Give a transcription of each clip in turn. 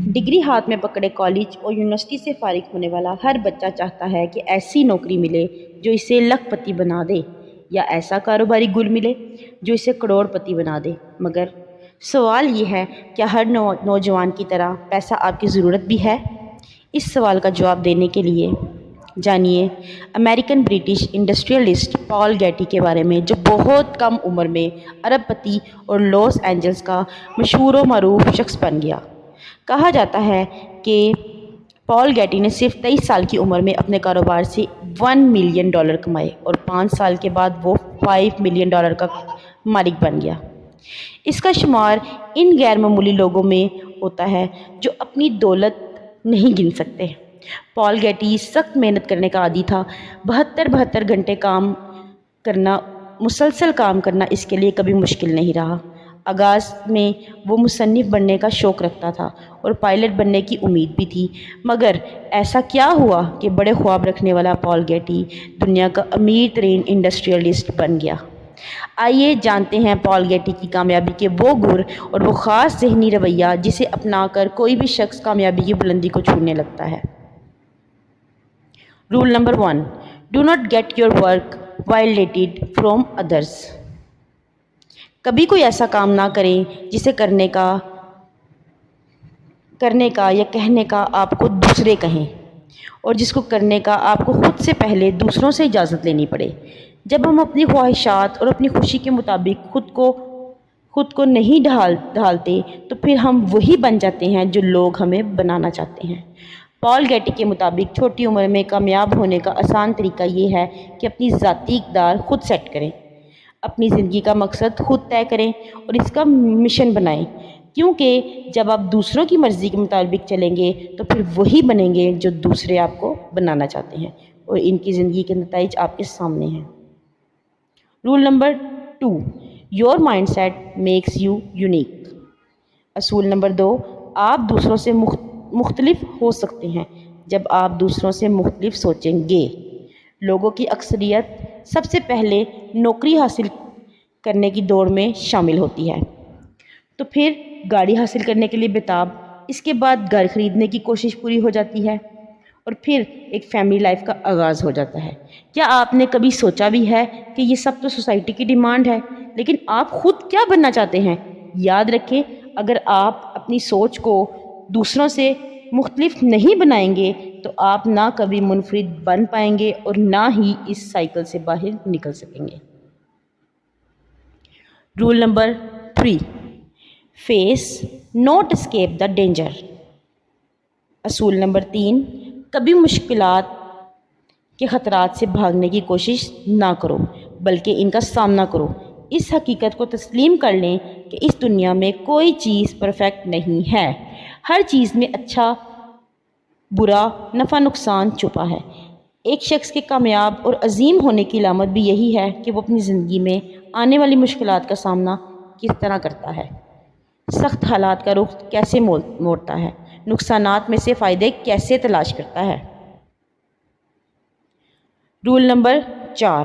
Degree ہاتھ میں پکڑے کالج اور یونیورسٹی سے فارغ ہونے والا ہر بچہ چاہتا ہے کہ ایسی نوکری ملے جو اسے لاکھ پتی بنا دے، یا ایسا کاروباری گل ملے جو اسے کروڑ پتی بنا دے۔ مگر سوال یہ ہے، کیا ہر نوجوان کی طرح پیسہ آپ کی ضرورت بھی ہے؟ اس سوال کا جواب دینے کے لیے جانیے امریکن برٹش انڈسٹریلسٹ پال گیٹی کے بارے میں، جو بہت کم عمر میں ارب پتی اور لاس اینجلس کا مشہور و معروف شخص بن گیا۔ کہا جاتا ہے کہ پال گیٹی نے صرف 23 سال کی عمر میں اپنے کاروبار سے $1 ملین کمائے اور 5 سال کے بعد وہ $5 ملین کا مالک بن گیا۔ اس کا شمار ان غیر معمولی لوگوں میں ہوتا ہے جو اپنی دولت نہیں گن سکتے۔ پال گیٹی سخت محنت کرنے کا عادی تھا۔ 72 گھنٹے کام کرنا، مسلسل کام کرنا اس کے لیے کبھی مشکل نہیں رہا۔ آغاز میں وہ مصنف بننے کا شوق رکھتا تھا اور پائلٹ بننے کی امید بھی تھی، مگر ایسا کیا ہوا کہ بڑے خواب رکھنے والا پال گیٹی دنیا کا امیر ترین انڈسٹریلسٹ بن گیا۔ آئیے جانتے ہیں پال گیٹی کی کامیابی کے وہ گر اور وہ خاص ذہنی رویہ جسے اپنا کر کوئی بھی شخص کامیابی کی بلندی کو چھونے لگتا ہے۔ Rule number 1، do not get your work violated from others. کبھی کوئی ایسا کام نہ کریں جسے کرنے کا یا کہنے کا آپ کو دوسرے کہیں، اور جس کو کرنے کا آپ کو خود سے پہلے دوسروں سے اجازت لینی پڑے۔ جب ہم اپنی خواہشات اور اپنی خوشی کے مطابق خود کو نہیں ڈھالتے تو پھر ہم وہی بن جاتے ہیں جو لوگ ہمیں بنانا چاہتے ہیں۔ پال گیٹی کے مطابق چھوٹی عمر میں کامیاب ہونے کا آسان طریقہ یہ ہے کہ اپنی ذاتی اقدار خود سیٹ کریں، اپنی زندگی کا مقصد خود طے کریں اور اس کا مشن بنائیں، کیونکہ جب آپ دوسروں کی مرضی کے مطابق چلیں گے تو پھر وہی بنیں گے جو دوسرے آپ کو بنانا چاہتے ہیں، اور ان کی زندگی کے نتائج آپ کے سامنے ہیں۔ Rule number 2، your mind set makes you unique. اصول نمبر 2، آپ دوسروں سے مختلف ہو سکتے ہیں جب آپ دوسروں سے مختلف سوچیں گے۔ لوگوں کی اکثریت سب سے پہلے نوکری حاصل کرنے کی دوڑ میں شامل ہوتی ہے، تو پھر گاڑی حاصل کرنے کے لیے بےتاب، اس کے بعد گھر خریدنے کی کوشش پوری ہو جاتی ہے، اور پھر ایک فیملی لائف کا آغاز ہو جاتا ہے۔ کیا آپ نے کبھی سوچا بھی ہے کہ یہ سب تو سوسائٹی کی ڈیمانڈ ہے، لیکن آپ خود کیا بننا چاہتے ہیں؟ یاد رکھیں، اگر آپ اپنی سوچ کو دوسروں سے مختلف نہیں بنائیں گے تو آپ نہ کبھی منفرد بن پائیں گے اور نہ ہی اس سائیکل سے باہر نکل سکیں گے۔ Rule number 3، face not escape the danger. اصول نمبر 3، کبھی مشکلات کے خطرات سے بھاگنے کی کوشش نہ کرو بلکہ ان کا سامنا کرو۔ اس حقیقت کو تسلیم کر لیں کہ اس دنیا میں کوئی چیز پرفیکٹ نہیں ہے، ہر چیز میں اچھا برا نفع نقصان چھپا ہے۔ ایک شخص کے کامیاب اور عظیم ہونے کی علامت بھی یہی ہے کہ وہ اپنی زندگی میں آنے والی مشکلات کا سامنا کس طرح کرتا ہے، سخت حالات کا رخ کیسے موڑتا ہے، نقصانات میں سے فائدے کیسے تلاش کرتا ہے۔ Rule number 4،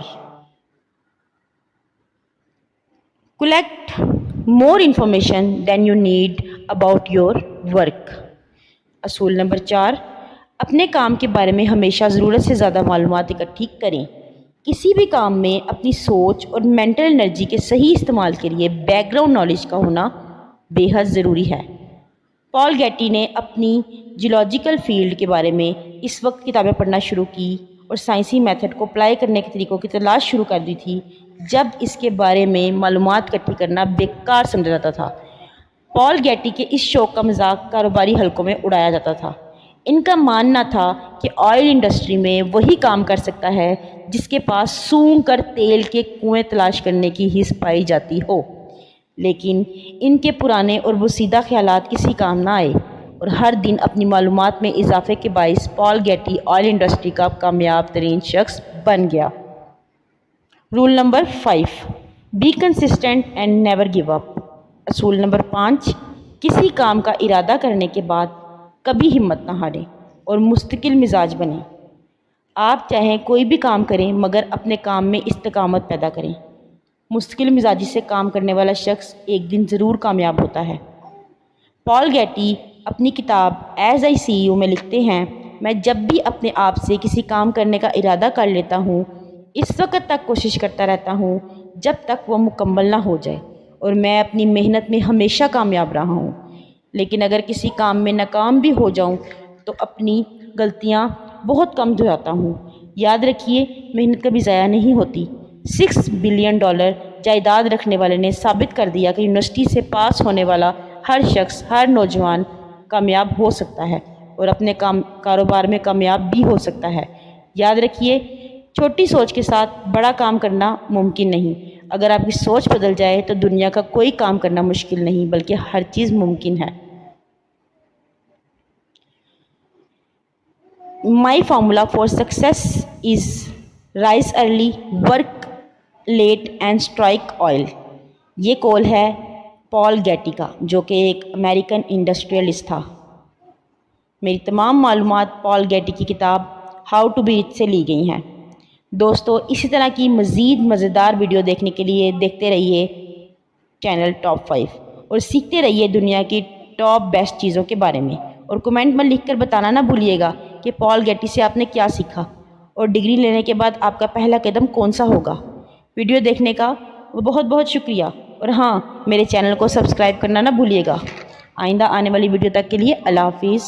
collect more information than you need about your work. اصول نمبر 4، اپنے کام کے بارے میں ہمیشہ ضرورت سے زیادہ معلومات اکٹھی کریں۔ کسی بھی کام میں اپنی سوچ اور مینٹل انرجی کے صحیح استعمال کے لیے بیک گراؤنڈ نالج کا ہونا بے حد ضروری ہے۔ پال گیٹی نے اپنی جیولوجیکل فیلڈ کے بارے میں اس وقت کتابیں پڑھنا شروع کی اور سائنسی میتھڈ کو اپلائی کرنے کے طریقوں کی تلاش شروع کر دی تھی جب اس کے بارے میں معلومات اکٹھی کرنا بیکار سمجھا جاتا تھا۔ پال گیٹی کے اس شوق کا مذاق کاروباری حلقوں میں اڑایا جاتا تھا۔ ان کا ماننا تھا کہ آئل انڈسٹری میں وہی کام کر سکتا ہے جس کے پاس سونگھ کر تیل کے کنویں تلاش کرنے کی حس پائی جاتی ہو، لیکن ان کے پرانے اور بوسیدہ خیالات کسی کام نہ آئے، اور ہر دن اپنی معلومات میں اضافے کے باعث پال گیٹی آئل انڈسٹری کا کامیاب ترین شخص بن گیا۔ Rule number 5، be consistent and never give up. اصول نمبر 5، کسی کام کا ارادہ کرنے کے بعد کبھی ہمت نہ ہاریں اور مستقل مزاج بنیں۔ آپ چاہیں کوئی بھی کام کریں مگر اپنے کام میں استقامت پیدا کریں۔ مستقل مزاجی سے کام کرنے والا شخص ایک دن ضرور کامیاب ہوتا ہے۔ پال گیٹی اپنی کتاب ایز آئی سی یو میں لکھتے ہیں، میں جب بھی اپنے آپ سے کسی کام کرنے کا ارادہ کر لیتا ہوں اس وقت تک کوشش کرتا رہتا ہوں جب تک وہ مکمل نہ ہو جائے، اور میں اپنی محنت میں ہمیشہ کامیاب رہا ہوں۔ لیکن اگر کسی کام میں ناکام بھی ہو جاؤں تو اپنی غلطیاں بہت کم دہراتا ہوں۔ یاد رکھیے، محنت کبھی ضائع نہیں ہوتی۔ $6 بلین جائیداد رکھنے والے نے ثابت کر دیا کہ یونیورسٹی سے پاس ہونے والا ہر شخص، ہر نوجوان کامیاب ہو سکتا ہے اور اپنے کاروبار میں کامیاب بھی ہو سکتا ہے۔ یاد رکھیے، چھوٹی سوچ کے ساتھ بڑا کام کرنا ممکن نہیں۔ اگر آپ کی سوچ بدل جائے تو دنیا کا کوئی کام کرنا مشکل نہیں بلکہ ہر چیز ممکن ہے۔ My formula for success is rise early, work late and strike oil۔ یہ قول ہے پال گیٹی کا، جو کہ ایک امریکن انڈسٹریلسٹ تھا۔ میری تمام معلومات پال گیٹی کی کتاب ہاؤ ٹو بی رچ سے لی گئی ہیں۔ دوستو، اسی طرح کی مزید مزیدار ویڈیو دیکھنے کے لیے دیکھتے رہیے چینل ٹاپ 5 اور سیکھتے رہیے دنیا کی ٹاپ بیسٹ چیزوں کے بارے میں، اور کمنٹ میں لکھ کر بتانا نہ بھولیے گا کہ پال گیٹی سے آپ نے کیا سیکھا، اور ڈگری لینے کے بعد آپ کا پہلا قدم کون سا ہوگا۔ ویڈیو دیکھنے کا بہت بہت شکریہ، اور ہاں، میرے چینل کو سبسکرائب کرنا نہ بھولیے گا۔ آئندہ آنے والی ویڈیو تک کے لیے اللہ حافظ۔